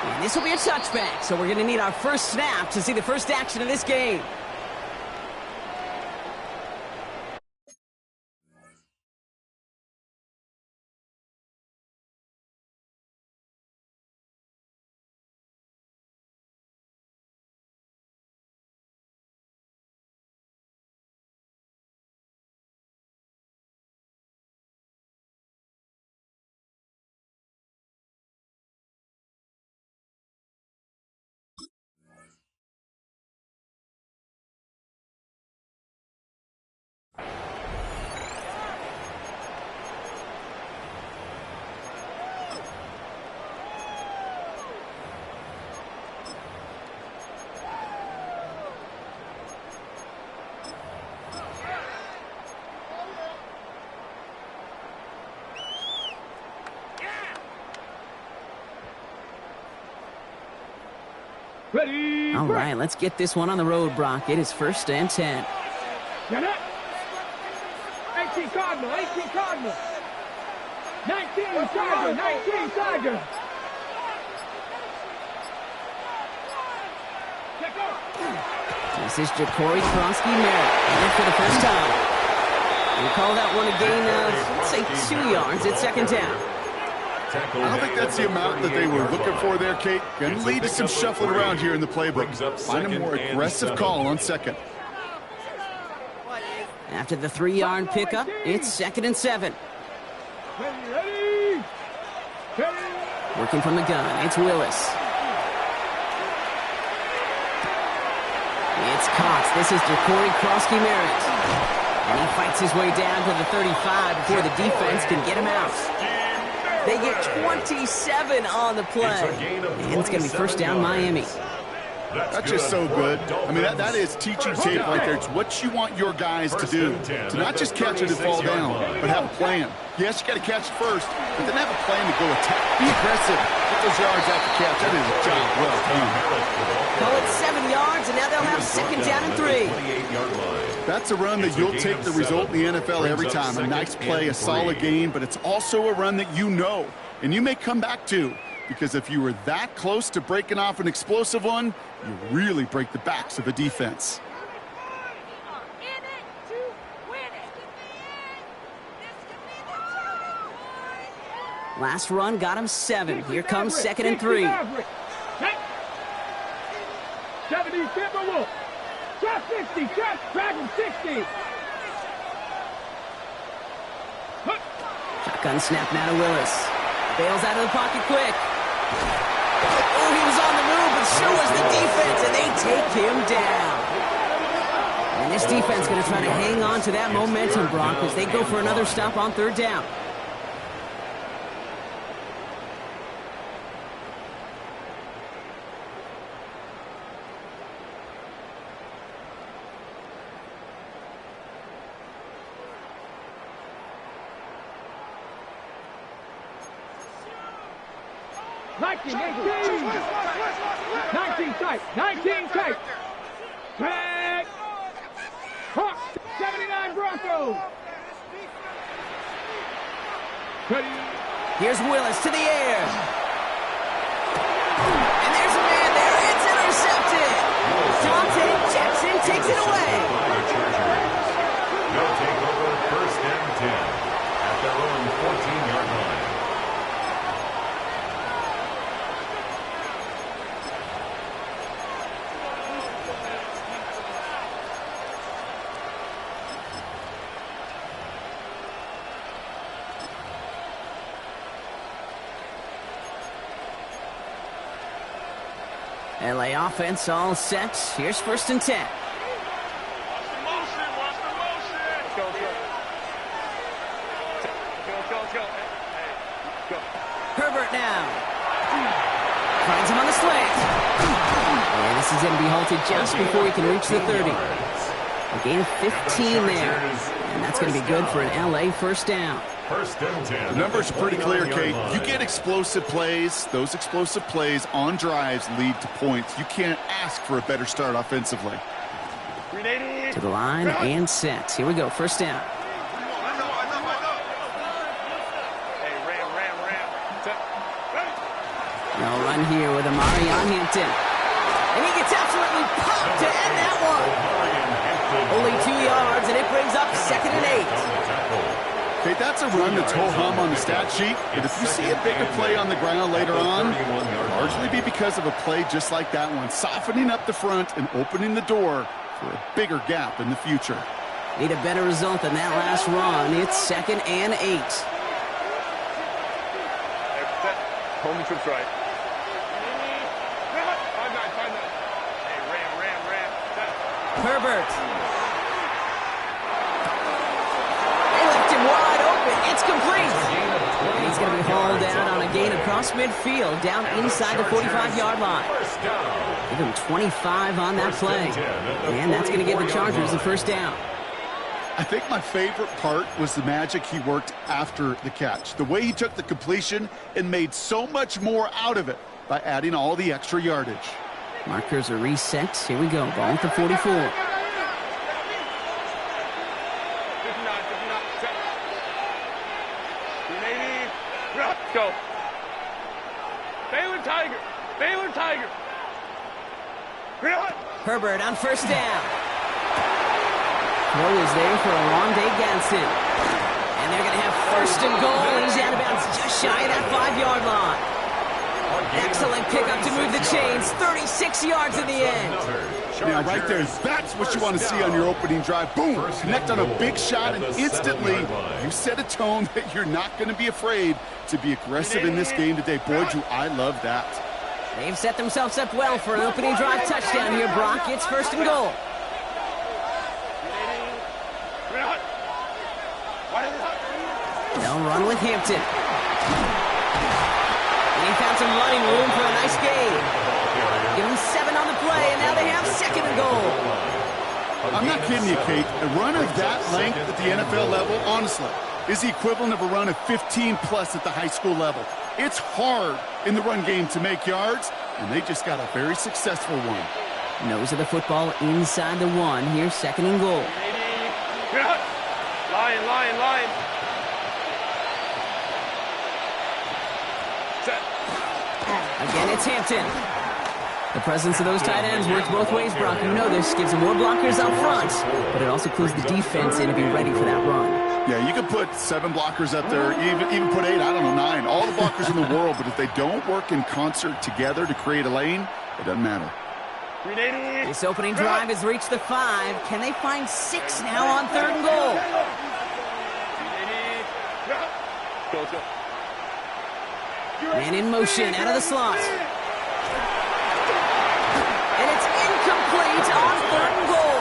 And this will be a touchback, so we're going to need our first snap to see the first action of this game. Ready. All right, let's get this one on the road, Brock. It is 1st and 10. Get it. 18 Cardinal, 18 Cardinal. 19 Tiger, 19 Tiger. This is Ja'Cory Kronsky-Merritt, in for the first time. We call that one a gain of, let's say, 2 yards at 2nd down. I don't think that's the amount that they were looking for there, Kate. Going to lead to some shuffling around here in the playbook. Find a more aggressive call on 2nd. After the 3-yard pickup, it's 2nd and 7. Ready. Working from the gun, it's Willis. It's Cox. This is Ja'Cory Kronsky-Merritt. And he fights his way down to the 35 before the defense can get him out. They get 27 on the play. And it's going to be 1st down Miami. That's just so good. I mean, that is teaching tape right there. It's what you want your guys to do. To not just catch it and fall down, but have a plan. Yes, you got to catch it first, but then have a plan to go attack. Be aggressive. Get those yards after catch. That is a job well done. Call it 7 yards, and now they'll have 2nd down and 3. That's a run that you'll take the result in the NFL every time. A nice play, a solid game, but it's also a run that you know, and you may come back to. Because if you were that close to breaking off an explosive one, you really break the backs of a defense. Last run got him 7. Here comes 2nd and 3. 70 Timberwolf. Trap 60. Dragon 60. Shotgun snap now to Willis. Bails out of the pocket quick. Oh, he was on the move, but so was the defense, and they take him down. And this defense is going to try to hang on to that momentum, Brock, as they go for another stop on 3rd down. Nineteen tight. 19 tight. Tag. Hawks. 79 Broncos. Ready. Here's Willis to the air. And there's a man there. It's intercepted. Dante Jackson takes it away. They'll take over 1st and 10 at their own 14-yard line. LA offense all set. Here's 1st and 10. Watch the motion. Go. Herbert now. Finds him on the slant. And this is going to be halted just before he can reach the 30. A gain of 15 there. And that's going to be good for an LA 1st down. 1st and 10. The numbers are pretty clear, Kate. You get explosive plays. Those explosive plays on drives lead to points. You can't ask for a better start offensively. To the line and set. Here we go. 1st down. They'll run here with Amari on Hampton. And he gets absolutely popped to end that one. Only 2 yards, and it brings up 2nd and 8. Okay, that's a run that's ho-hum on the stat sheet, but if you see a bigger play on the ground later on, it'll largely be because of a play just like that one, softening up the front and opening the door for a bigger gap in the future. Need a better result than that last run. It's 2nd and 8. Home trips right. 5-9. Hey, ram. Herbert. They left him wide open. It's complete. And he's going to be hauled down on a gain across midfield, down inside the 45-yard line. Give him 25 on that play. And that's going to give the Chargers the first down. I think my favorite part was the magic he worked after the catch. The way he took the completion and made so much more out of it by adding all the extra yardage. Markers are reset. Here we go. Ball at the 44. 59. Go. Baylor Tiger. Herbert on first down. Throw is there for Alonde Gadsden. And they're going to have 1st and goal. He's out of bounds just shy of that 5-yard line. Excellent pickup to move the chains. 36 yards in the end. Now, right there, that's what you want to see on your opening drive. Boom! Connect on a big shot, and instantly you set a tone that you're not going to be afraid to be aggressive in this game today. Boy, do I love that. They've set themselves up well for an opening drive touchdown here, Brock. It's 1st and goal. They'll run with Hampton. And he found some running room for a nice gain. Give him 7 on the play, and now they have 2nd and goal. I'm not kidding you, Kate. A run of that length at the NFL level, honestly, is the equivalent of a run of 15-plus at the high school level. It's hard in the run game to make yards, and they just got a very successful one. Nose of the football inside the 1. Here's 2nd and goal. Lion. Again, it's Hampton. The presence of those tight ends works both ways, Brock. You know this. Gives them more blockers up front, but it also clues the defense in to be ready for that run. Yeah, you can put 7 blockers up there, even put 8, I don't know, 9. All the blockers in the world, but if they don't work in concert together to create a lane, it doesn't matter. This opening drive has reached the 5. Can they find 6 now on 3rd and goal? Go. Man in motion, out of the slot. And it's incomplete on 3rd and goal.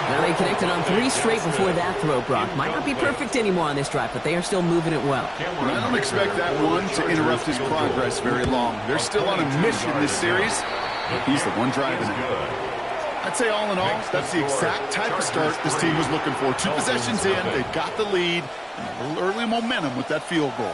Now they connected on 3 straight before that throw, Brock. Might not be perfect anymore on this drive, but they are still moving it well. And I don't expect that one to interrupt his progress very long. They're still on a mission this series. He's the one driving it. I'd say all in all, that's the exact type of start this team was looking for. 2 possessions in, they've got the lead, and a little early momentum with that field goal.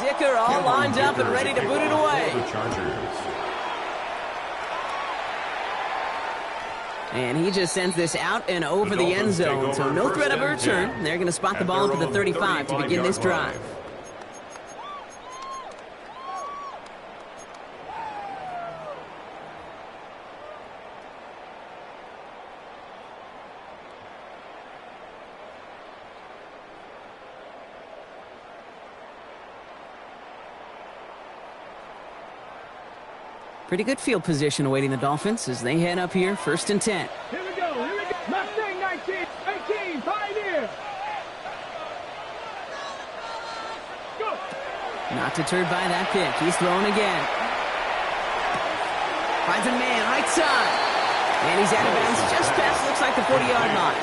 Dicker all lined up and ready to boot it away. And he just sends this out and over the end zone, so no threat of a return. They're going to spot the ball up at the 35 to begin this drive. Pretty good field position awaiting the Dolphins as they head up here, 1st and 10. Here we go. Mustang 19, 18, Pioneer. Go. Not deterred by that pick. He's throwing again. Finds a man, right side. And he's out of bounds just past, looks like the 40-yard line.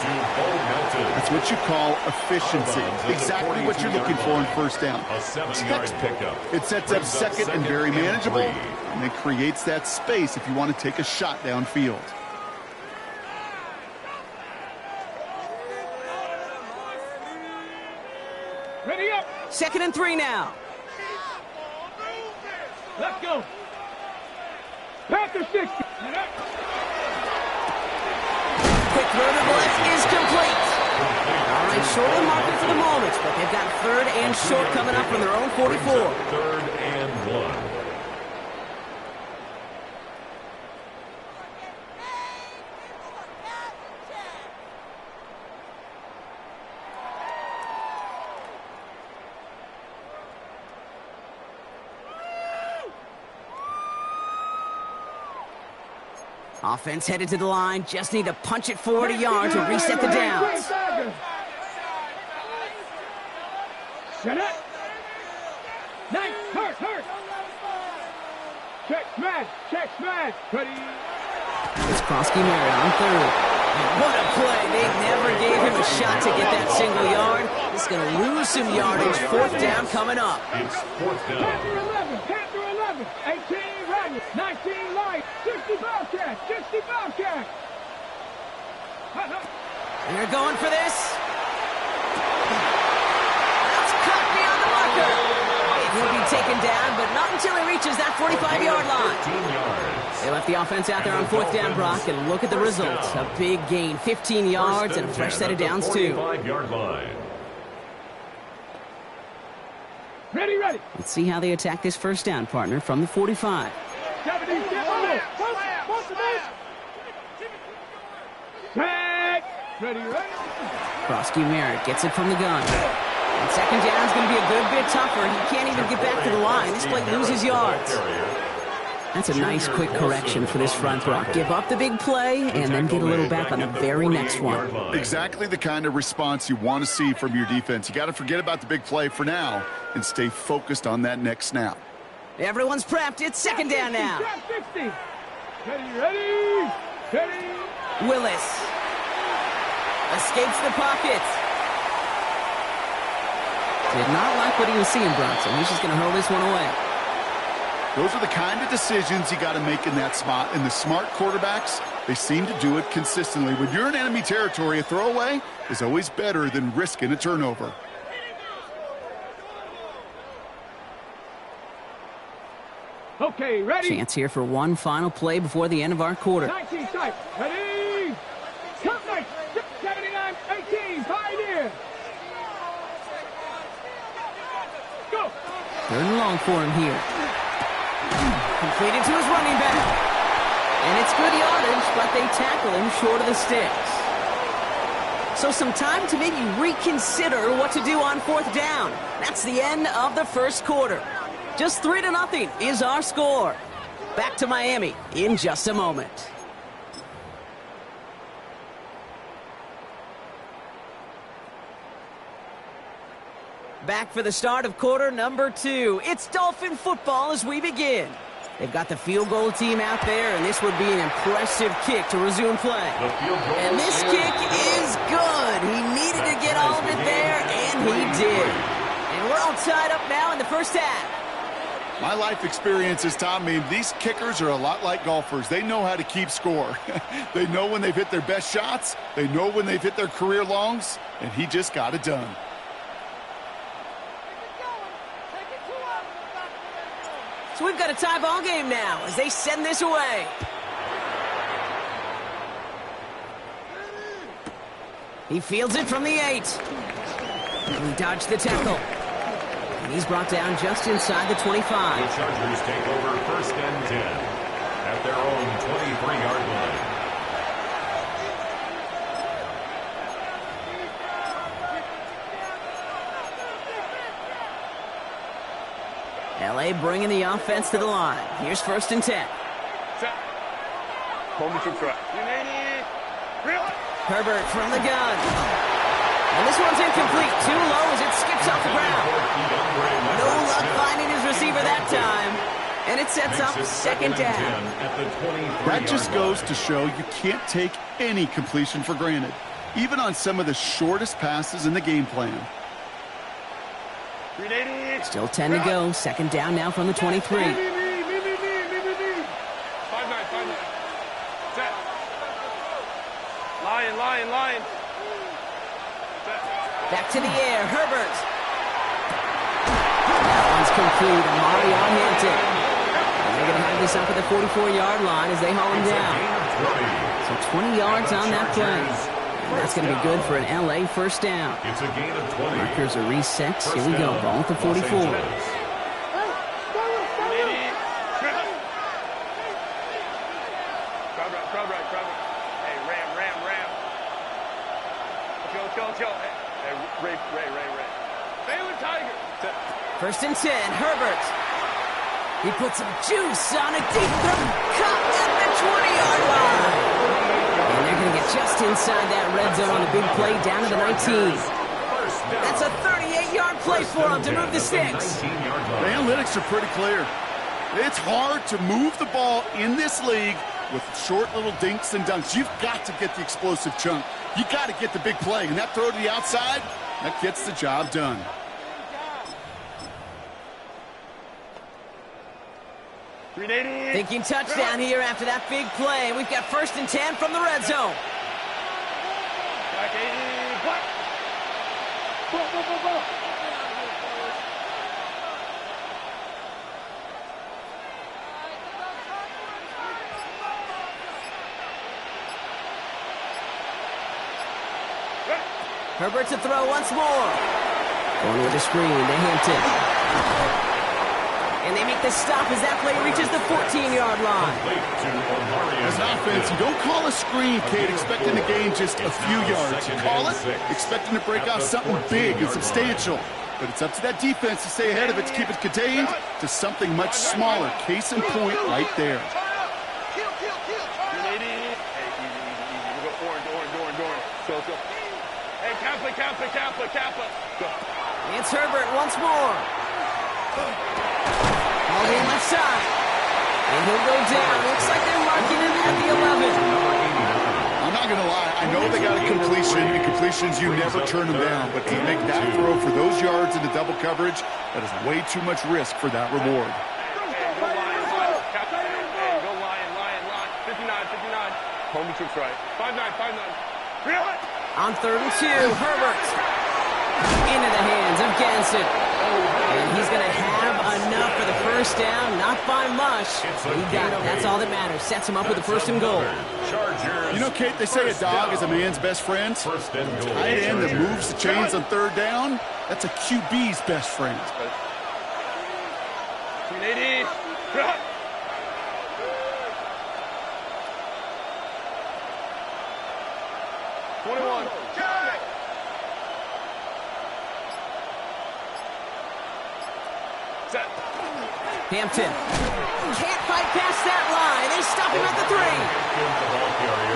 That's what you call efficiency. Exactly what you're looking for in 1st down. It sets up 2nd and very manageable, and it creates that space if you want to take a shot downfield. Ready up. 2nd and 3 now. Let's go. Panther 60. Quick throw to the left is complete. All right, short of the marker for the moment, but they've got third and short coming up from their own 44. Third and 1. Offense headed to the line. Just need to punch it forward a yard to reset the downs. Set up. Nice. Hurt. Check smash. Ready. It's Krosky-Merritt on third. What a play. They never gave him a shot to get that single yard. He's going to lose some yardage. Fourth down coming up. It's fourth down. Panther 11. 18 Rabbit. 19 Light. 60 Bobcat. And they're going for this. That's cut beyond the marker. It will be taken down, but not until he reaches that 45-yard line. 15 yards. They left the offense out there on fourth down, Brock, and look at the results. A big gain, 15 yards, and a fresh set of downs, too. 45-yard line. Ready. Let's see how they attack this first down, partner, from the 45. 70. Ready. Krosky-Merritt gets it from the gun. And second down is going to be a good bit tougher. He can't even get back to the line. This play loses yards. That's a nice quick correction for this front row. Give up the big play and then get a little back on the very next one. Exactly the kind of response you want to see from your defense. You got to forget about the big play for now and stay focused on that next snap. Everyone's prepped. It's second down now. Ready. Willis escapes the pocket. Did not like what he was seeing, Bronson. He's just going to hurl this one away. Those are the kind of decisions you got to make in that spot. And the smart quarterbacks, they seem to do it consistently. When you're in enemy territory, a throwaway is always better than risking a turnover. Okay, ready. Chance here for one final play before the end of our quarter. 19 type. Ready. Count 79, 18. Pioneer. Go. Third and long for him here. Completed to his running back. And it's good yardage, but they tackle him short of the sticks. So some time to maybe reconsider what to do on fourth down. That's the end of the first quarter. Just 3-0 is our score. Back to Miami in just a moment. Back for the start of quarter number 2. It's Dolphin football as we begin. They've got the field goal team out there, and this would be an impressive kick to resume play. And this kick is good. He needed to get all of it there, and he did. And we're all tied up now in the first half. My life experience has taught me these kickers are a lot like golfers. They know how to keep score. They know when they've hit their best shots. They know when they've hit their career longs, and he just got it done. So we've got a tie ball game now as they send this away. He fields it from the 8. He dodged the tackle. And he's brought down just inside the 25. The Chargers take over first and 10 at their own 23-yard line. LA bringing the offense to the line. Here's first and 10. Herbert from the gun. And this one's incomplete. Too low as it skips off the ground. No luck finding his receiver that time. And it sets up second down. That just goes to show you can't take any completion for granted, even on some of the shortest passes in the game plan. Still 10 to go. Second down now from the 23. Line. Back to the air. Herbert. That one's complete. Amari on Hampton. have this up at the 44-yard line as they haul him down. So 20 yards on that play. And that's going to be good for an LA first down. It's a gain of 20. Markers are reset. Here we go. Ball at the 44. First and 10, Herbert. He puts some juice on a deep throw. Cut at the 20-yard line. And they're going to get just inside that red zone on the big play down to the 19. That's a 38-yard play for him to move the sticks. The analytics are pretty clear. It's hard to move the ball in this league with short little dinks and dunks. You've got to get the explosive chunk. You got to get the big play. And that throw to the outside, that gets the job done. Thinking touchdown here after that big play. We've got first and 10 from the red zone. Herbert to throw once more. Going with the screen to Hampton. And they make the stop as that play reaches the 14-yard line. As an offense, you don't call a screen, Kate, expecting to gain just a few yards. You call it expecting to break out something big and substantial. But it's up to that defense to stay ahead of it, to keep it contained to something much smaller. Case in point right there. It's Herbert once more. All in left side. And he'll go down. Looks like they're marking him at the 11. I'm not going to lie. I know they got a completion, and completions, you never turn them down. But to make that throw for those yards into double coverage, that is way too much risk for that reward. Go Lion. 59. Homie troops right. 5-9. On 3rd and 2, Herbert. Into the hands of Ganson. And he's going to have enough for the first down. Not by much. He got it. That's all that matters. Sets him up with a first and goal. You know, Kate, they say a dog is a man's best friend. Tight end that moves the chains on 3rd down, that's a QB's best friend. 21. Hampton can't fight past that line. They stop him at the 3.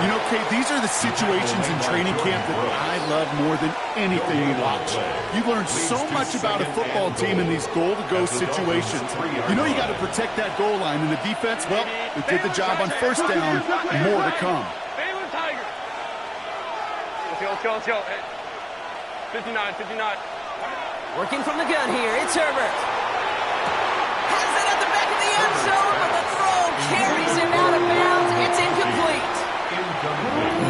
You know, Kate, these are the situations in training camp that I love more than anything you watch. You learn so much about a football team in these goal-to-go situations. You know you got to protect that goal line, and the defense, well, they did the job on first down. More to come. Baylor Tiger. Let's go. 59. Working from the gun here. It's Herbert. Has it at the back of the end zone, but the throw carries him out of bounds. It's incomplete.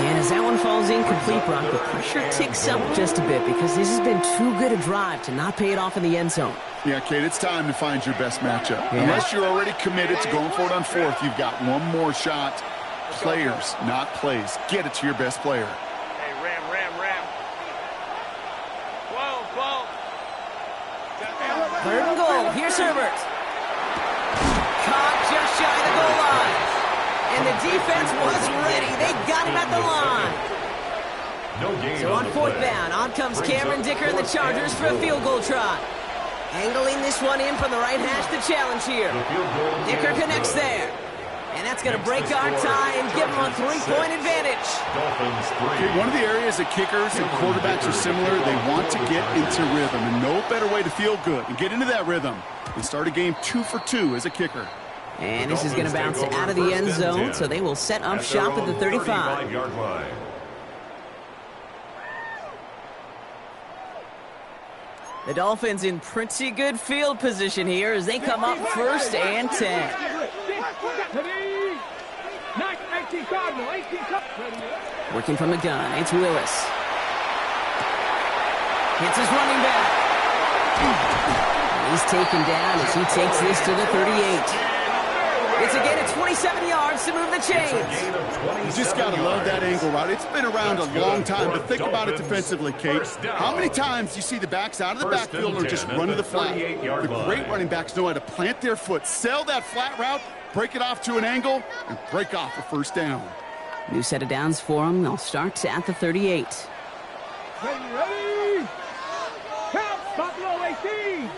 And as that one falls incomplete, Brock, the pressure ticks up just a bit because this has been too good a drive to not pay it off in the end zone. Yeah, Kate, it's time to find your best matchup. Yeah. Unless you're already committed to going for it on 4th, you've got one more shot. Players, not plays. Get it to your best player. Hey, Ram. 12. 3rd and goal. Here's Herbert. Caught just shy of the goal line. And the defense was ready. They got him at the line. So on 4th down, on comes Cameron Dicker and the Chargers for a field goal try. Angling this one in from the right hash, the challenge here. Dicker connects there. And that's going to break our tie and give them a 3-point advantage. Okay, one of the areas that kickers and quarterbacks are similar, they want to get into rhythm. And no better way to feel good and get into that rhythm than start a game 2 for 2 as a kicker. And this is going to bounce out of the end zone, so they will set up shop at the 35. The Dolphins in pretty good field position here as they come up 1st and 10. Working from the gun, it's Willis. Hits his running back. He's taken down as he takes this to the 38. It's a gain of 27 yards to move the chains. You just got to love that angle route. It's been around a long time, but think about it defensively, Kate. How many times do you see the backs out of the backfield or just run to the flat? The great running backs know how to plant their foot, sell that flat route, break it off to an angle, and break off a first down. New set of downs for them. They'll start at the 38. Ready? Count, Buffalo 18.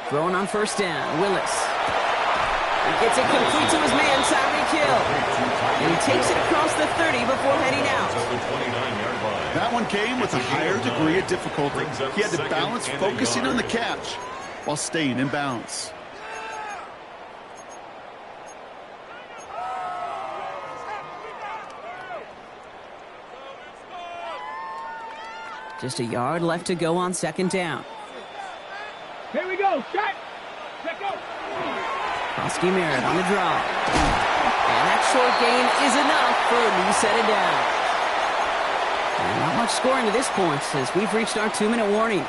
Throwing on first down, Willis. He gets it complete to his man, Tyreek Hill. And he takes it across the 30 before heading out. That one came with a higher degree of difficulty. He had to balance focusing on the catch while staying in bounds. Just a yard left to go on second down. Here we go. Shot. Let go. Krosky Merritt on the draw. And that short gain is enough for a new set of downs. And not much scoring to this point as we've reached our 2-minute warning.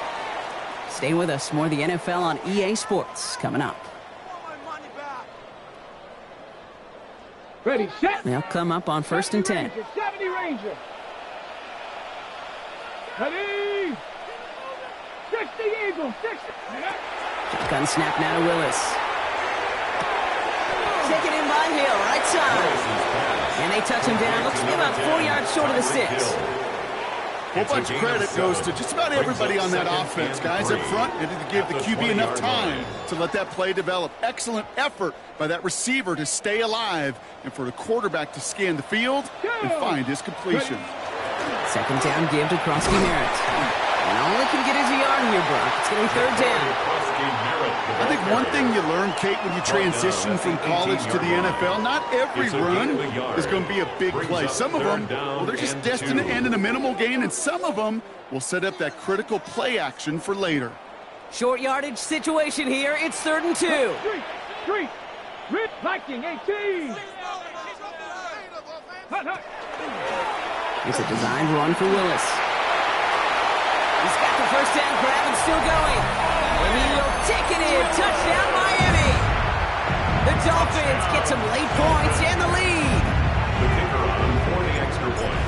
Stay with us. More of the NFL on EA Sports coming up. Ready, set. They'll come up on first and 10. 70 Ranger. Ready. 60 Eagle. 60. Shotgun snap now to Willis. Taken in by Hill, right side. And they touch him down. Looks to be about 4 yards short of the sticks. A whole bunch of credit goes to just about everybody on that offense. Guys up front needed to give the QB enough time to let that play develop. Excellent effort by that receiver to stay alive and for the quarterback to scan the field and find his completion. Second down give to Krosky Merritt. And all he can get is a yard here, Brock. It's going to be third down. I think one thing you learn, Kate, when you transition from college to the NFL, not every run is going to be a big play. Some of them, well, they're just destined to end in a minimal gain, and some of them will set up that critical play action for later. Short yardage situation here. It's third and 2. Street. Rip Viking 18. It's a designed run for Willis. He's got the first down grab and still going. And he will take it in. Touchdown, Miami. The Dolphins get some late points and the lead. The kicker on for the extra point.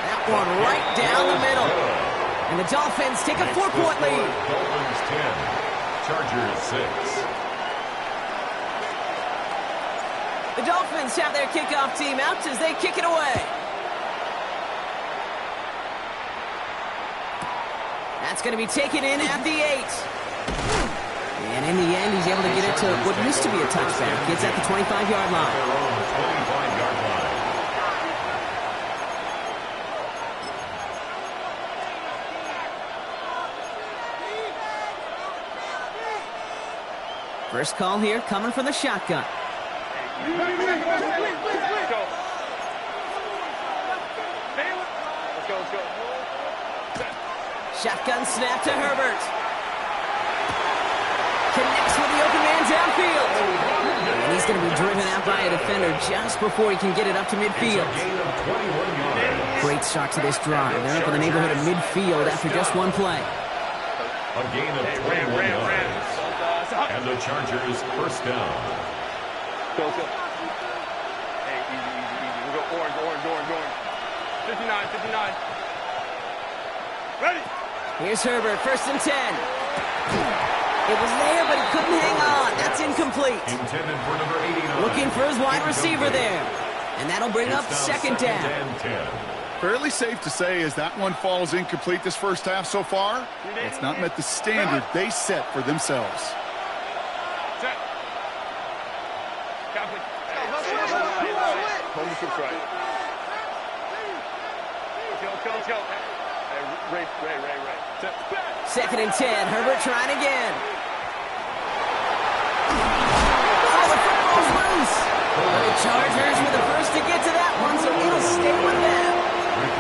That one right down the middle. And the Dolphins take a 4-point lead. Dolphins 10, Chargers 6. The Dolphins have their kickoff team out as they kick it away. That's going to be taken in at the 8. And in the end, he's able to get it to what used to be a touchback. It's at the 25-yard line. 25-yard line. First call here coming from the shotgun. Shotgun snap to Herbert. Connects with the open man downfield. And he's going to be driven out by a defender just before he can get it up to midfield. Great start to this drive. They're up in the neighborhood of midfield after just one play. A gain of 21 yards. And the Chargers first down. Go. Hey, easy. We'll go orange. 59. Ready. Here's Herbert, first and 10. It was there, but he couldn't hang on. That's incomplete. Intended for number 89. Looking for his wide receiver there. And that'll bring up second down. And 10. Fairly safe to say as that one falls incomplete this first half so far, it's not met the standard they set for themselves. Set. Copy. Home to right. Let's go. Ray. Second and 10. Herbert trying again. Oh, the football's loose. The Chargers were the first to get to that one, so it'll stay with them.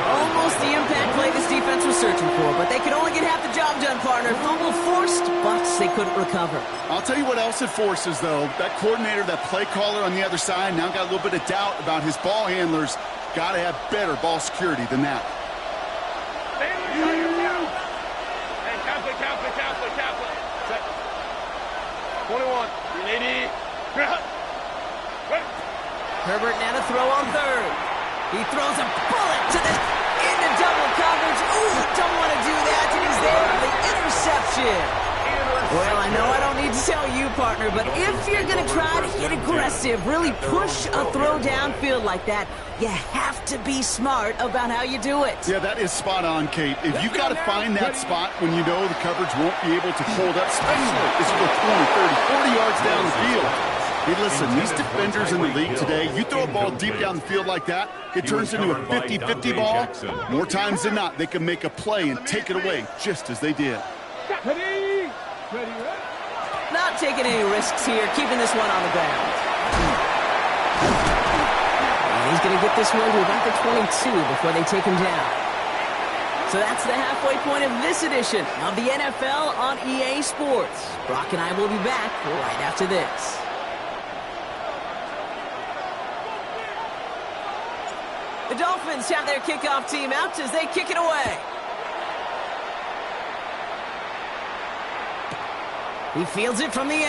Almost the impact play this defense was searching for, but they could only get half the job done, partner. Fumble forced, but they couldn't recover. I'll tell you what else it forces, though. That coordinator, that play caller on the other side, now got a little bit of doubt about his ball handlers. Got to have better ball security than that. Hey, He throws a bullet to the into double coverage. Ooh, don't want to do that. And he's there for the interception. Well, I know I don't need to tell you, partner, but if you're going to try to get aggressive, really push a throw downfield like that, you have to be smart about how you do it. Yeah, that is spot on, Kate. If you've got to find that spot when you know the coverage won't be able to hold up, especially as you go 20, 30, 40 yards down the field. Hey, listen, these defenders in the league today, you throw a ball deep down the field like that, it turns into a 50-50 ball. More times than not, they can make a play and take it away, just as they did. Not taking any risks here, keeping this one on the ground. And he's going to get this one to about the 22 before they take him down. So that's the halfway point of this edition of the NFL on EA Sports. Brock and I will be back right after this. The Dolphins have their kickoff team out as they kick it away. He fields it from the 8.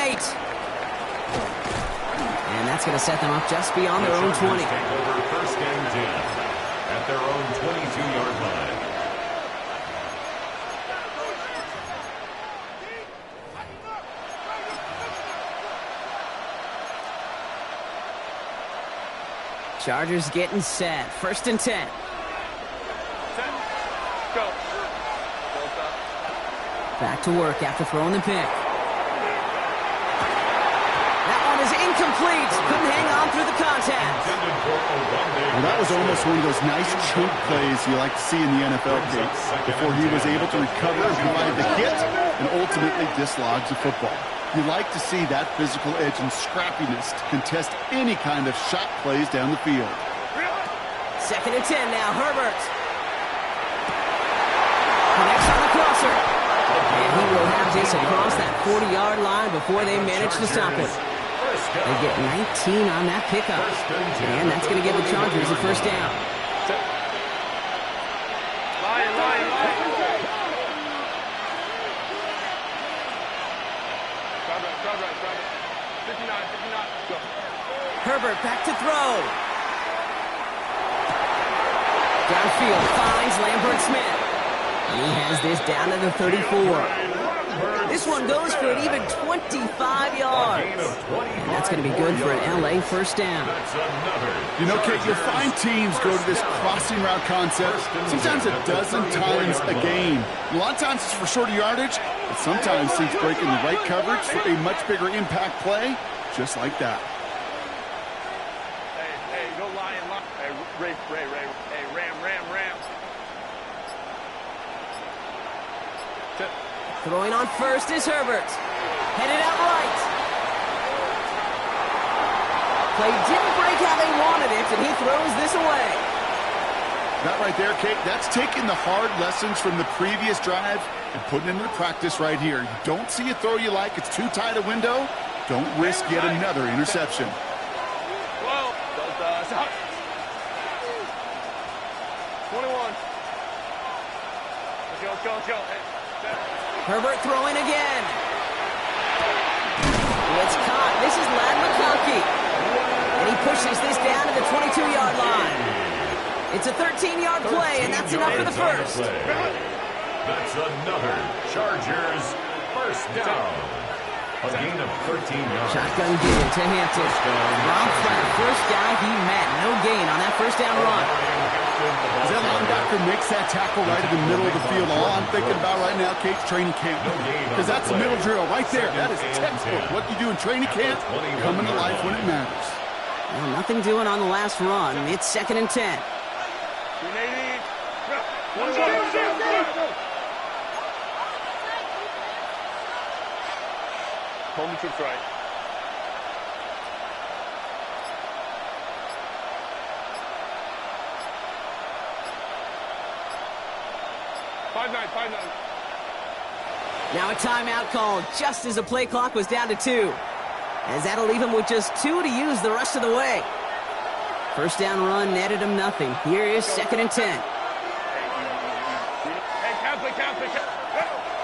And that's going to set them up just beyond their own 20. Take over first and 10 at their own 22-yard line. Chargers getting set. First and 10. Set. Go. Back to work after throwing the pick. That one is incomplete. Couldn't hang on through the contact. Well, that was almost one of those nice chunk plays you like to see in the NFL, Kate, before he was able to recover and provide the hit and ultimately dislodge the football. You like to see that physical edge and scrappiness to contest any kind of shot plays down the field. Second and 10 now. Herbert connects on the crosser. And he will have this across that 40-yard line before they manage to stop it. They get 19 on that pickup. And that's going to give the Chargers a first down. Lion, lion, lion. Drive right. 59, 59. Go. Herbert back to throw. Downfield finds Lambert Smith. He has this down to the 34. This one goes for an even 25 yards. And that's going to be good for an LA first down. You know, Kate, you'll find teams go to this crossing route concept sometimes a dozen times a game. A lot of times it's for shorter yardage, but sometimes teams break in the right coverage for a much bigger impact play, just like that. Hey, go lion, lion. Hey, Ray. Hey, ram. Throwing on first is Herbert. Headed out right. Play didn't break how they wanted it, and he throws this away. That right there, Kate, that's taking the hard lessons from the previous drive and putting it into practice right here. You don't see a throw you like, it's too tight a window, don't risk yet another interception. Whoa. 21. Let's go. Hey, Herbert throwing again. It's caught. This is Ladd McConkey. And he pushes this down to the 22-yard line. It's a 13-yard play, and that's enough for the first. That's another Chargers first down. A gain of 13 yards. Shotgun give it to Hampton. Rob flat, first guy he met. No gain on that first down run. As that linebacker makes that tackle right in the middle of the field, all I'm thinking about right now, Kate's training camp. Because that's the middle drill right there. That is textbook. What you do in training camp, coming to life when it matters. Well, nothing doing on the last run. It's second and 10. 280. Home troops right. Five nine. Now a timeout called just as the play clock was down to 2. As that'll leave him with just 2 to use the rest of the way. First down run netted him nothing. Here is second and 10. Hey, Catholic.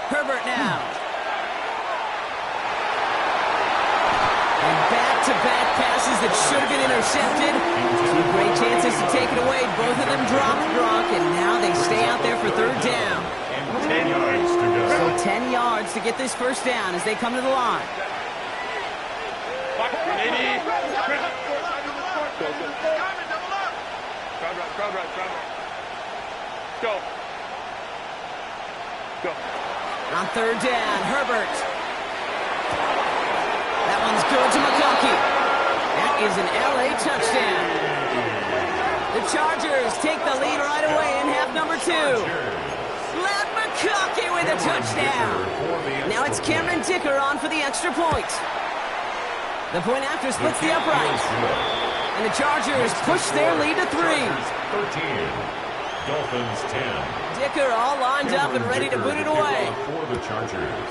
Herbert now. And back-to-back passes that should have been intercepted. Two great chances to take it away. Both of them dropped, Brock, and now they stay out there for third down. And 10 yards to go. So 10 yards to get this first down as they come to the line. Go. Go. On third down, Herbert. That one's good to McConkey. That is an LA touchdown. The Chargers take the lead right away in half number 2. Matt McConkey with a touchdown. Now it's Cameron Dicker on for the extra point. The point after splits the upright. And the Chargers push their lead to 3. 13. Dolphins 10. Dicker all lined up and ready to boot it away. For the Chargers.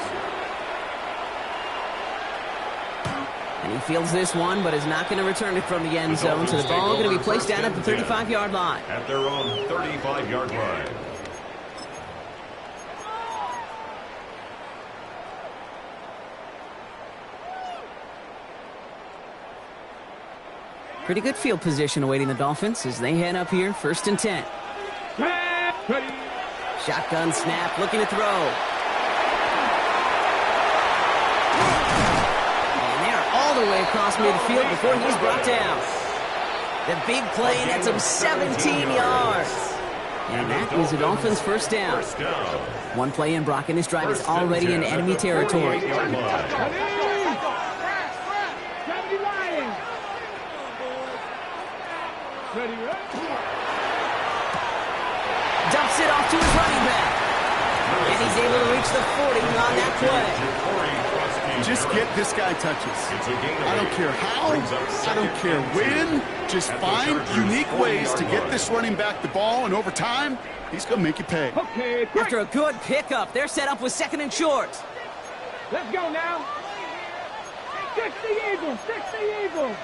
And he fields this one, but is not going to return it from the end zone. So the ball going to be placed down at the 35-yard line. At their own 35-yard line. Pretty good field position awaiting the Dolphins as they head up here, 1st and 10. Shotgun snap, looking to throw. And they're all the way across midfield before he's brought down. The big play nets him 17 yards. And that is the Dolphins' first down. One play in, Brock, and this drive is already in enemy territory. Dumps it off to his running back. And he's able to reach the 40 on that play. Just get this guy touches. I don't care how, I don't care when. Just find unique ways to get this running back the ball, and over time, he's going to make you pay. Okay, After a good pickup, they're set up with 2nd and short. let's go now. 60 Eagles, 60 Eagles.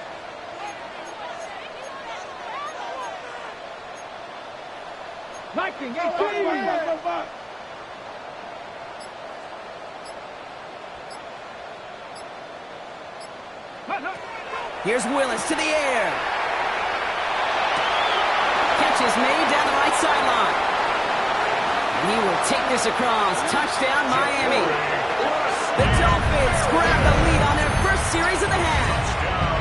Viking, 18. Here's Willis to the air. Catch is made down the right sideline. And he will take this across. Touchdown, Miami. The Dolphins grab the lead on their first series of the half.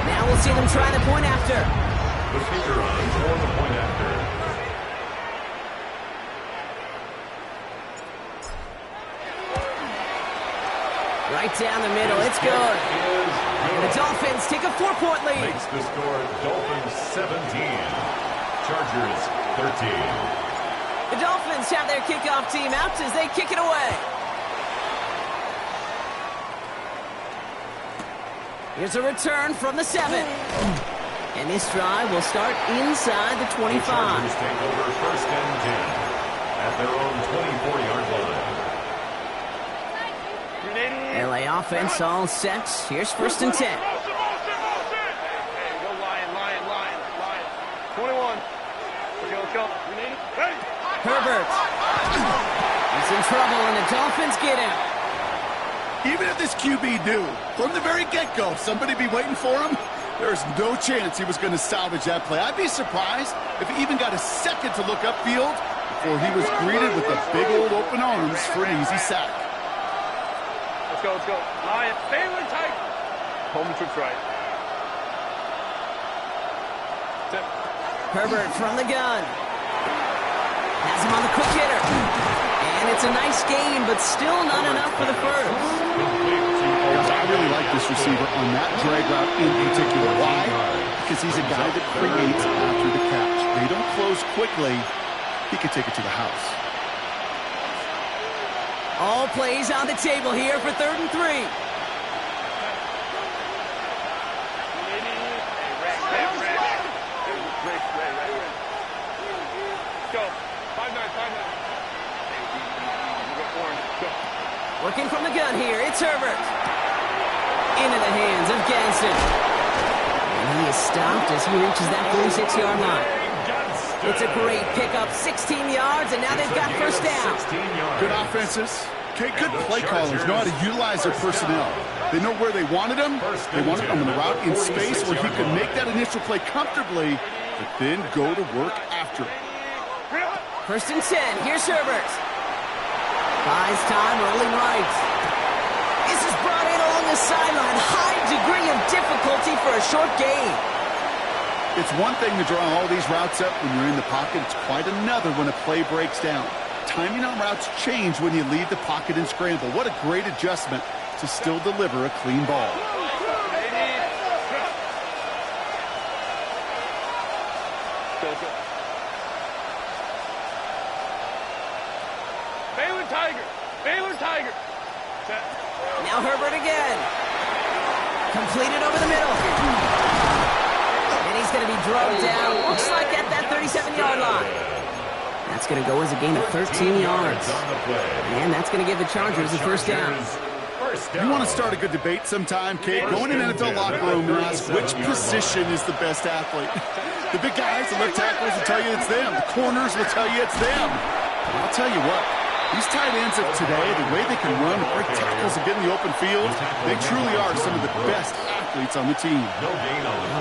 Now we'll see them try the point after. The kicker on for the point after. Right down the middle. It's good. And the Dolphins take a 4-point lead. Makes the score Dolphins 17. Chargers 13. The Dolphins have their kickoff team out as they kick it away. Here's a return from the 7. And this drive will start inside the 25. The Chargers take over 1st and 10 at their own 24-yard line. LA offense all set. Here's 1st and 10. Hey, go Lion. 21. Let's go. Hey! Herbert. He's in trouble, and the Dolphins get him. Even if this QB knew from the very get-go somebody be waiting for him, there's no chance he was going to salvage that play. I'd be surprised if he even got a second to look upfield before he was greeted with the big old open arms for an easy sack. Let's go. Lion, stay in tight. Home trips right. Tip. Herbert from the gun. Has him on the quick hitter. And it's a nice game, but still not enough for the first. Guys, I really like this receiver on that drag route in particular. Why? Because he's a guy that creates after the catch. They don't close quickly. He could take it to the house. All plays on the table here for 3rd and 3. Go. 5-9. Working from the gun here, it's Herbert. Into the hands of Ganson. And he is stopped as he reaches that 46-yard line. It's a great pickup, 16 yards, and now they've got first down. Good offenses, Okay, good play callers know how to utilize their personnel. They know where they wanted him. They wanted him on the route in space where he could make that initial play comfortably, but then go to work after it. 1st and 10. Here's Herbert. Buys time, rolling right. This is brought in along the sideline. High degree of difficulty for a short gain. It's one thing to draw all these routes up when you're in the pocket. It's quite another when a play breaks down. Timing on routes change when you leave the pocket and scramble. What a great adjustment to still deliver a clean ball. Baylor Tiger. Now Herbert again. Completed over the middle. And he's going to be drugged down. Looks like at that 37-yard line. That's going to go as a gain of 13 yards. And that's going to give the Chargers a 1st down. You want to start a good debate sometime, Kate? Go in an NFL locker room and ask which position is the best athlete. The big guys, the left tackles will tell you it's them. The corners will tell you it's them. And I'll tell you what, these tight ends of today, the way they can run, break tackles and get in the open field, they truly are some of the best athletes on the team. Well,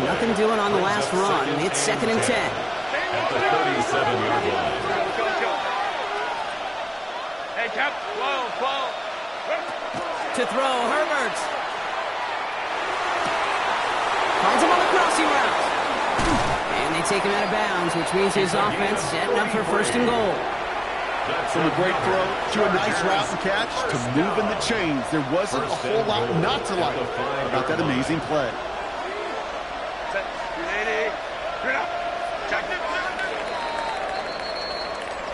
nothing doing on the last run. It's 2nd and 10. At the 37-yard line. Hey, Cap, slow. To throw, Herbert. Finds him on the crossing route. And they take him out of bounds, which means his offense setting up for 1st and goal. From a great throw to a nice route and catch to moving the chains. There wasn't a whole lot not to like about that amazing play.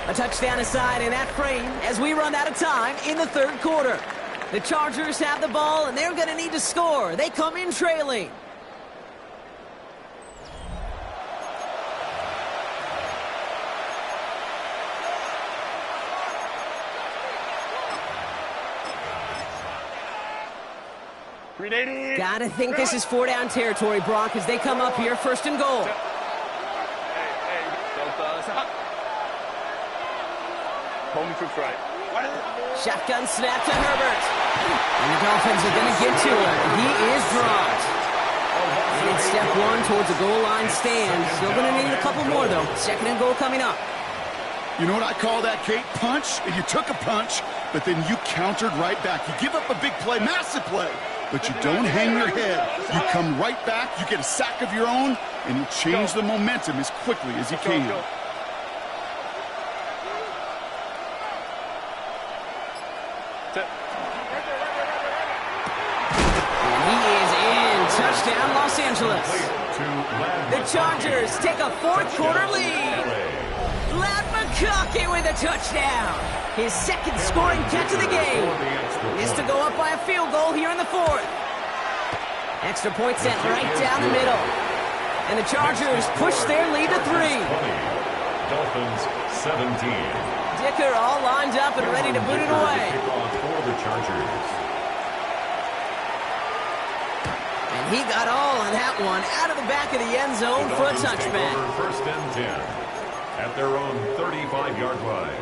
A touchdown aside in that frame as we run out of time in the 3rd quarter. The Chargers have the ball, and they're going to need to score. They come in trailing. Gotta think this is 4-down territory, Brock, as they come up here 1st and goal. Home troops right. Shotgun snap to Herbert. And the Dolphins are going to get to him. He is dropped. And it's step 1 towards a goal line stand. Still going to need a couple more, though. 2nd and goal coming up. You know what I call that, Kate? Punch. You took a punch, but then you countered right back. You give up a big play, massive play, but you don't hang your head. You come right back, you get a sack of your own, and you change the momentum as quickly as you can. And he is in. Touchdown, Los Angeles. The Chargers take a 4th quarter lead. Lad McConkey with a touchdown. His 2nd scoring catch of the game. Is to go up by a field goal here in the 4th. Extra point set right down the middle. And the Chargers push their lead to 3. Dolphins 17. Dicker all lined up and ready to boot it away. For the Chargers. And he got all of that one out of the back of the end zone for a touchback. 1st and 10 at their own 35-yard line.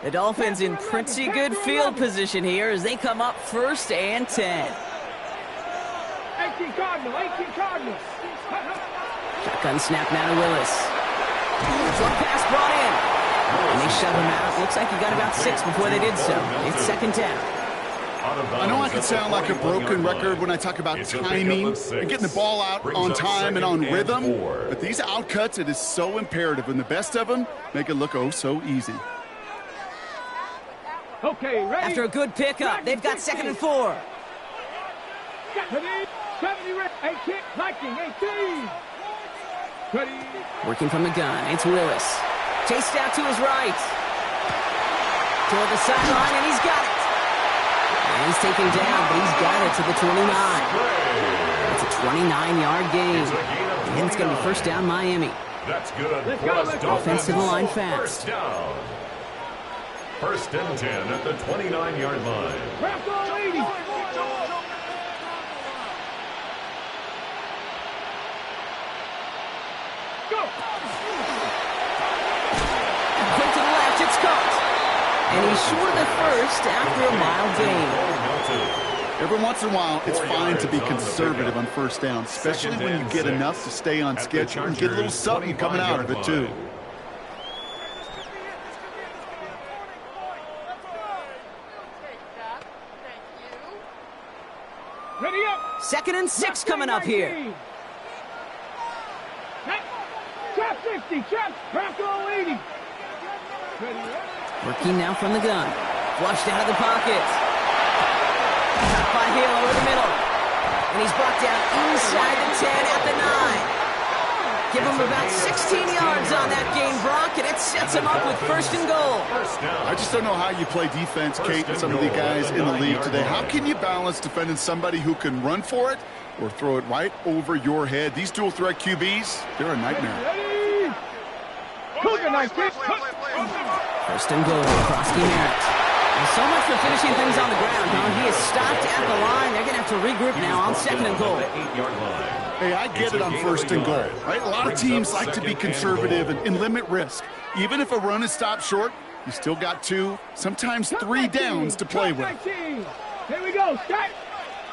The Dolphins in pretty good field position here as they come up 1st and 10. 18 Cardinals. Shotgun snap now to Willis. Short pass brought in. And they shove him out. Looks like he got about 6 before they did so. It's 2nd down. I know I can sound like a broken record when I talk about timing and getting the ball out on time and on rhythm, but these outcuts, it is so imperative, and the best of them make it look oh so easy. Okay, ready? After a good pickup, they've got 2nd and 4. 70, 18, 19, 18. Ready. Working from the gun, it's Willis. Chased out to his right. Toward the sideline, and he's got it. And he's taken down, but he's got it to the 29. It's a 29-yard gain. And it's going to be 1st down Miami. That's good. Offense to the line fast. 1st and 10 at the 29-yard line. Rafko 80. Go. caught. And he's short of the first after a mild gain. Every once in a while, it's fine to be conservative on first down, especially when you get enough to stay on schedule and get a little something coming out of it, too. Ready up. 2nd and 6 coming up here. Trap 60, trap, Bronco 80. Ready up. Working now from the gun. Flushed out of the pocket. Top by Hill over the middle. And he's brought down inside the 10 at the 9. Give him about 16 yards on that gain, Brock, and it sets him up with 1st and goal. I just don't know how you play defense, Kate, and some of the guys in the league today. How can you balance defending somebody who can run for it or throw it right over your head? These dual threat QBs, they're a nightmare. Ready. Cougar knife, kid. 1st and goal, Krosky Merritt. And so much for finishing things on the ground, huh? He is stopped at the line. They're going to have to regroup now on 2nd and goal. Hey, I get it on 1st and goal, right? A lot of teams like to be conservative and limit risk. Even if a run is stopped short, you still got 2, sometimes 3 downs to play with. Here we go, Scott.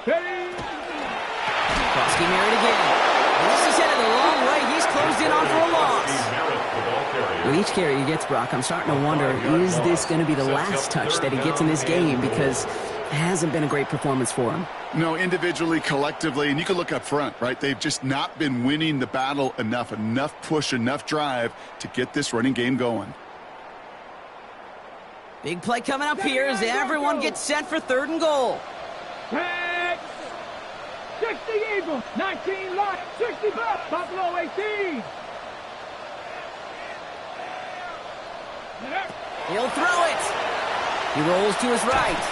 Ready. Krosky Merritt again. And this is headed the wrong way. He's closed in on for a loss. With each carry he gets, Brock, I'm starting to wonder, is this going to be the last touch that he gets in this game? Because it hasn't been a great performance for him. No, individually, collectively, and you can look up front, right? They've just not been winning the battle enough push, enough drive to get this running game going. Big play coming up here as everyone gets set for 3rd and goal. 60 Eagles, 19 Lions, 60 Buffalo 18. He'll throw it. He rolls to his right.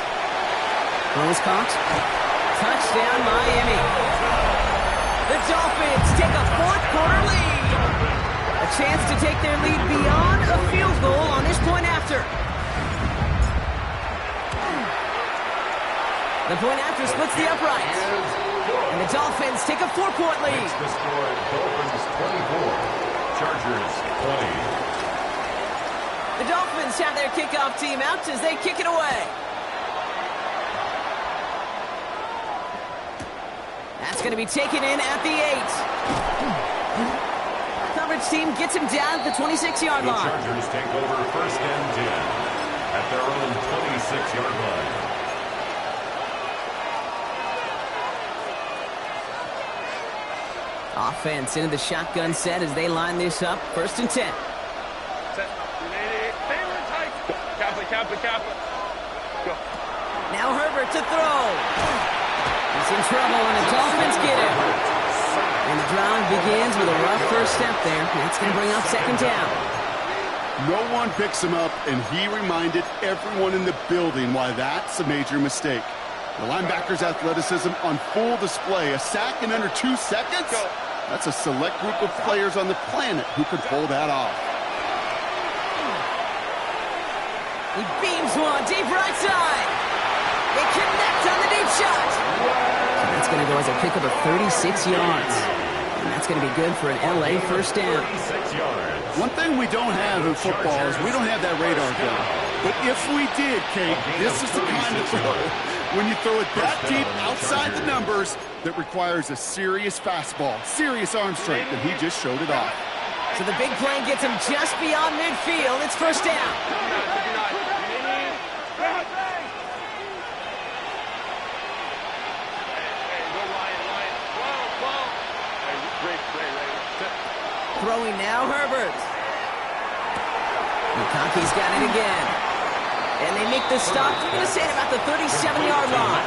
Throw is caught. Touchdown, Miami. The Dolphins take a 4th quarter lead. A chance to take their lead beyond a field goal on this point after. The point after splits the uprights. And the Dolphins take a 4-point lead. The score, Dolphins 24, Chargers 20. The Dolphins have their kickoff team out as they kick it away. That's going to be taken in at the 8. Coverage team gets him down at the 26-yard line. The Chargers take over 1st and 10 at their own 26-yard line. Offense into the shotgun set as they line this up. 1st and 10. Kappa. Go. Now Herbert to throw. He's in trouble, and the Dolphins get him. And the drive begins with a rough first step there. That's going to bring up 2nd down. No one picks him up, and he reminded everyone in the building why that's a major mistake. The linebacker's athleticism on full display. A sack in under 2 seconds? That's a select group of players on the planet who could pull that off. He beams one deep right side. They connect on the deep shot. And that's going to go as a pickup of 36 yards. And that's going to be good for an LA 1st down. 36 yards. One thing we don't have in football is we don't have that radar gun. But if we did, Kate, this is the kind of throw. When you throw it that deep outside the numbers, that requires a serious fastball, serious arm strength, and he just showed it off. So the big play gets him just beyond midfield. It's 1st down. Throwing now, Herbert. McConkey's got it again. And they make the stop. We're going to say at about the 37-yard line.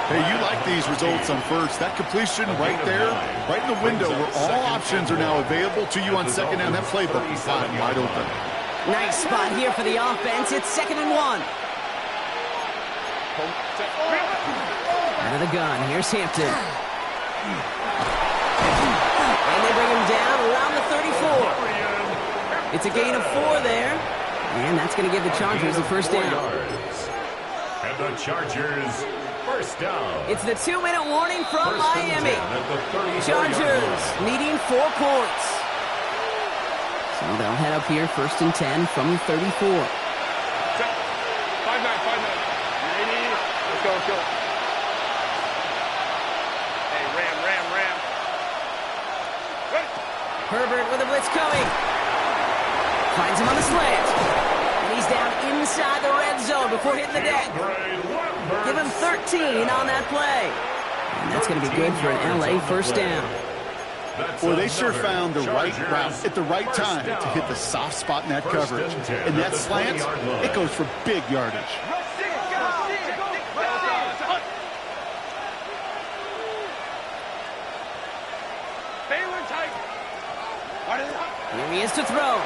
Hey, you like these results on 1st. That completion right there, right in the window where all options are now available to you on 2nd down. That playbook is wide open. Nice spot here for the offense. It's 2nd and 1. Out of the gun. Here's Hampton. And they bring him down around the 34. It's a gain of 4 there. And that's going to give the Chargers a 1st down. And the Chargers 1st down. It's the 2-minute warning from Miami. Chargers needing 4 points. So they'll head up here, 1st and 10 from the 34. 5-9, 5-9. Let's go, let's go. Hey, ram. Ready. Herbert with a blitz coming. Finds him on the slant. And he's down inside the red zone before hitting the deck. Give him 13 on that play. And that's going to be good for an LA first down. Boy, they sure found the right route at the right time to hit the soft spot in that coverage. And that slant, it goes for big yardage. Here he is to throw.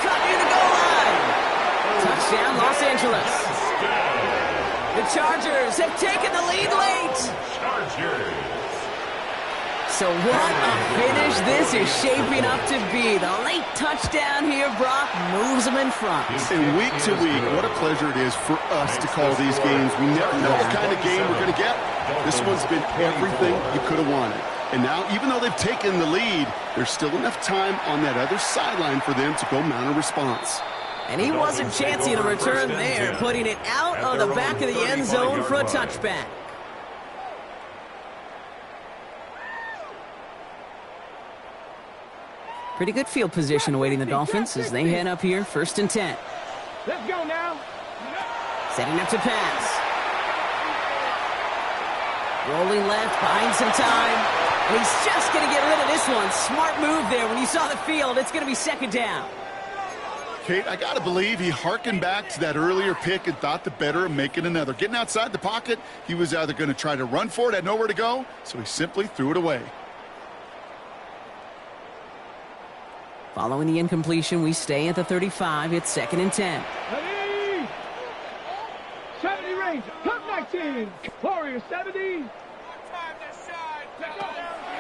Cut near the goal line. Touchdown, Los Angeles. The Chargers have taken the lead late. So what a finish this is shaping up to be. The late touchdown here, Brock, moves them in front. And week to week, what a pleasure it is for us to call these games. We never know what kind of game we're going to get. This one's been everything you could have wanted. And now, even though they've taken the lead, there's still enough time on that other sideline for them to go mount a response. And he wasn't chancing a return there, putting it out of the back of the end zone for a touchback. Pretty good field position awaiting the Dolphins as they head up here, 1st and 10. Let's go now. Setting up to pass. Rolling left, buying some time. And he's just going to get rid of this one. Smart move there. When you saw the field, it's going to be 2nd down. Kate, I got to believe he hearkened back to that earlier pick and thought the better of making another. Getting outside the pocket, he was either going to try to run for it, had nowhere to go, so he simply threw it away. Following the incompletion, we stay at the 35. It's 2nd and 10. Ready. 70 range. Cut 19. Warrior 70.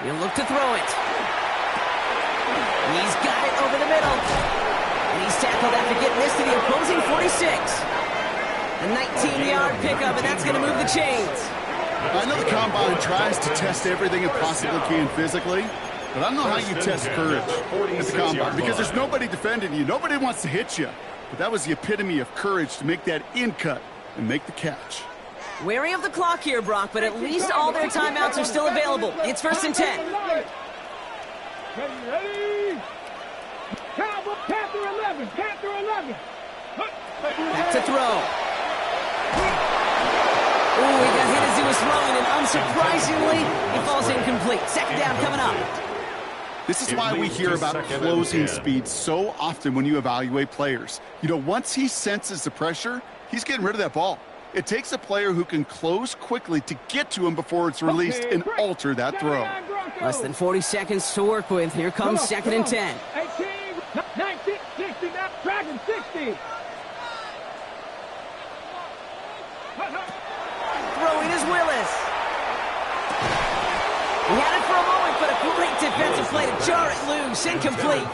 He'll look to throw it. He's got it over the middle. And he's tackled after getting this to the opposing 46. A 19-yard pickup, and that's going to move the chains. I know the Combine tries to test everything it possibly can physically, but I don't know how you test courage at the Combine because there's nobody defending you. Nobody wants to hit you. But that was the epitome of courage to make that in cut and make the catch. Wary of the clock here, Brock, but at least all their timeouts are still available. It's 1st and 10. Ready. Cowboy, Panther 11. Panther 11. Back to throw. Ooh, he got hit as he was throwing, and unsurprisingly, he falls incomplete. 2nd down coming up. This is why we hear about closing speed so often when you evaluate players. You know, once he senses the pressure, he's getting rid of that ball. It takes a player who can close quickly to get to him before it's released and alter that throw. Less than 40 seconds to work with. Here comes 2nd and 10. 18, 19, 60, now Dragon 60. Throwing is Willis. He had it for a moment, but a great defensive play to jar it loose. Incomplete.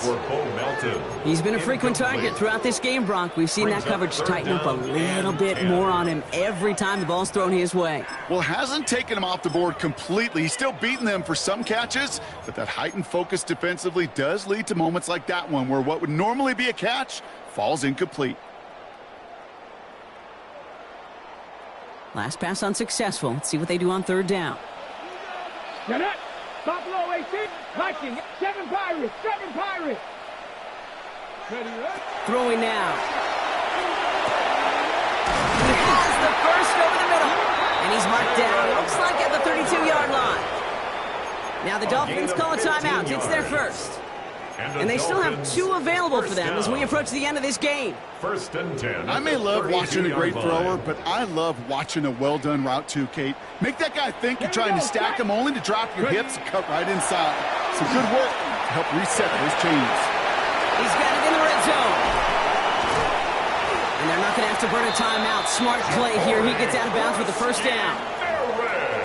He's been a frequent target throughout this game, Brock. We've seen that coverage tighten up a little bit more on him every time the ball's thrown his way. Well, hasn't taken him off the board completely. He's still beating them for some catches, but that heightened focus defensively does lead to moments like that one where what would normally be a catch falls incomplete. Last pass unsuccessful. Let's see what they do on 3rd down. Cadet, Buffalo 18, Viking, 7 Pirates, 7 Pirates. Ready, right? Throwing now. He has the first over the middle. And he's marked down. It looks like at the 32-yard line. Now the Dolphins call a timeout. It's their first. And they still have 2 available for them as we approach the end of this game. 1st and 10. I may love watching a great thrower, but I love watching a well-done route too, Kate. Make that guy think you're trying to stack him only to drop your hips and cut right inside. Some good work to help reset those chains. He's got it in the red zone. And they're not going to have to burn a timeout. Smart play here. He gets out of bounds with the 1st down.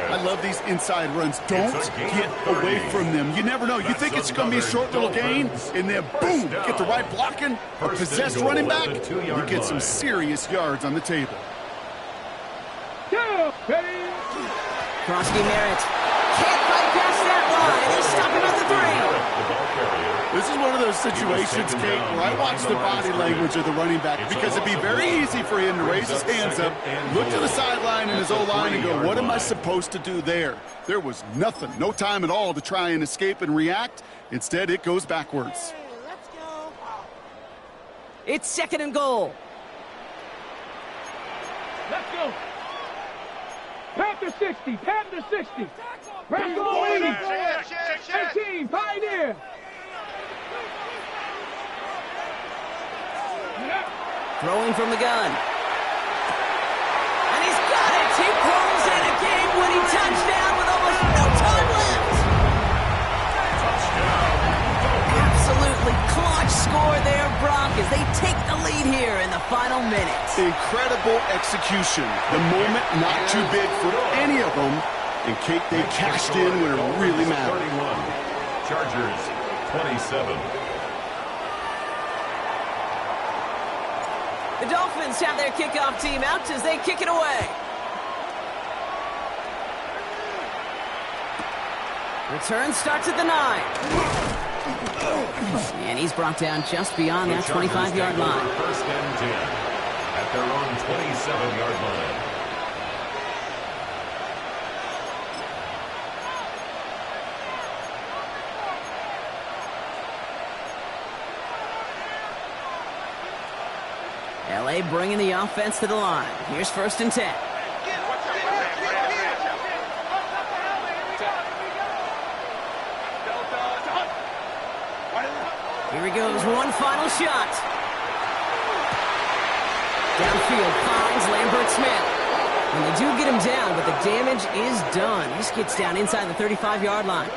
I love these inside runs. Don't get away from them. You never know. You think it's going to be a short little gain, and then boom, get the right blocking, a possessed running back, you get some serious yards on the table. Krosky Merritt can't bypass that line. They stop him at the 3. This is one of those situations, Kate, where I watch the body language of the running back because it'd be very easy for him to raise his hands up, look to the sideline in his O-line and go, what am I supposed to do there? There was nothing, no time at all to try and escape and react. Instead, it goes backwards. It's 2nd and goal. Let's go. Panther 60. Panther 60. Press all 80. 18. Pioneer. Throwing from the gun. And he's got it. He pulls in a game-winning touchdown with almost no time left. Absolutely clutch score there, Brock, as they take the lead here in the final minutes. Incredible execution. The moment not too big for any of them. And Kate, they cashed in when it really mattered. 31. Chargers 27. The Dolphins have their kickoff team out as they kick it away. Return starts at the 9. And he's brought down just beyond that 25-yard line. 1st and 10 at their own 27-yard line. LA bringing the offense to the line. Here's 1st and 10. Here he goes, one final shot. Downfield finds Lambert Smith. And they do get him down, but the damage is done. He gets down inside the 35-yard line.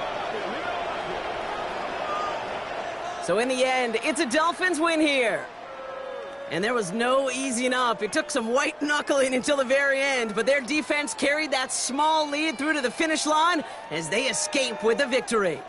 So in the end, it's a Dolphins win here. And there was no easing up. It took some white knuckling until the very end, but their defense carried that small lead through to the finish line as they escape with the victory.